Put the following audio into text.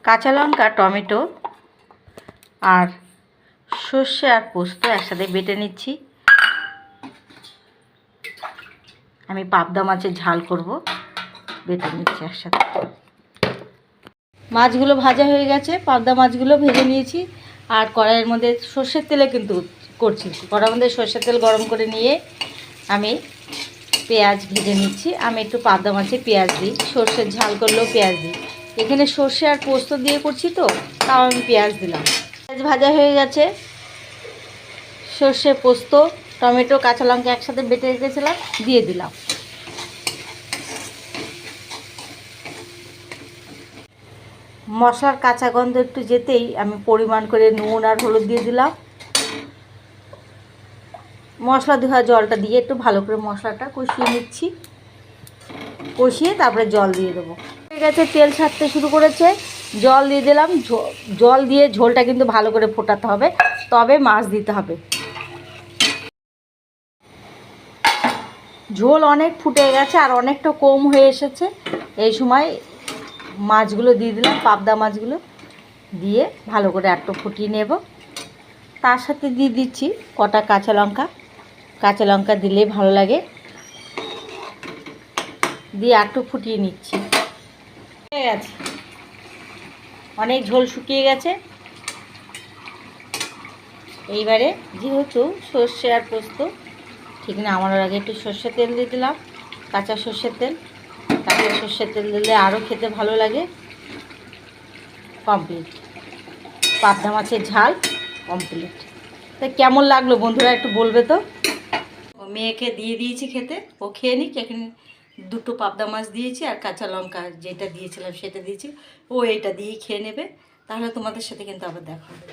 কাঁচা লঙ্কা, টমেটো আর সর্ষে আর পোস্ত একসাথে বেটে নিচ্ছি। আমি পাবদা মাছের ঝাল করব, বেটে নিচ্ছি একসাথে। মাছগুলো ভাজা হয়ে গেছে, পাবদা মাছগুলো ভেজে নিয়েছি। আর কড়াইয়ের মধ্যে সর্ষের তেলে কিন্তু করছি, কড়াইয়ের মধ্যে সর্ষের তেল গরম করে নিয়ে আমি পেঁয়াজ ভেজে নিচ্ছি। আমি একটু পাবদা মাছে পেঁয়াজ দিই, সর্ষের ঝাল করলেও পেঁয়াজ দিই। এখানে সর্ষে আর পোস্ত দিয়ে করছি তো, তাও আমি পেঁয়াজ দিলাম। পেঁয়াজ ভাজা হয়ে গেছে, সর্ষে, পোস্ত, টমেটো, কাঁচা লঙ্কা একসাথে বেটে রেখেছিলাম, দিয়ে দিলাম। মশলার কাঁচা গন্ধ একটু যেতেই আমি পরিমাণ করে নুন আর হলুদ দিয়ে দিলাম। মশলা ধোয়া জলটা দিয়ে একটু ভালো করে মশলাটা কষিয়ে নিচ্ছি। কষিয়ে তারপরে জল দিয়ে দেবো। ঠিক আছে, তেল ছাড়তে শুরু করেছে, জল দিয়ে দিলাম। জল দিয়ে ঝোলটা কিন্তু ভালো করে ফোটাতে হবে, তবে মাছ দিতে হবে। ঝোল অনেক ফুটে গেছে আর অনেকটা কম হয়ে এসেছে। এই সময় মাছগুলো দিয়ে দিলাম, পাবদা মাছগুলো দিয়ে ভালো করে একটু ফুটিয়ে নেব। তার সাথে দিয়ে দিচ্ছি কটা কাঁচা লঙ্কা। কাঁচা লঙ্কা দিলেই ভালো লাগে। দিয়ে একটু ফুটিয়ে নিচ্ছি। হয়ে গেছে, অনেক ঝোল শুকিয়ে গেছে। এইবারে যেহেতু সর্ষে আর পোস্ত ঠিক না, আমার আগে একটু সর্ষের তেল দিয়ে দিলাম, কাঁচা সর্ষের তেল। কাঁচা সর্ষের তেল দিলে আরও খেতে ভালো লাগে। কমপ্লিট, পাবদা মাছের ঝাল কমপ্লিট। তা কেমন লাগলো বন্ধুরা একটু বলবে তো। মেয়েকে দিয়ে দিয়েছি খেতে, ও খেয়ে নিক। এখানে দুটো পাবদা মাছ দিয়েছি আর কাঁচা লঙ্কা যেটা দিয়েছিলাম সেটা দিয়েছি, ও এইটা দিয়েই খেয়ে নেবে। তাহলে তোমাদের সাথে কিন্তু আবার দেখা হবে।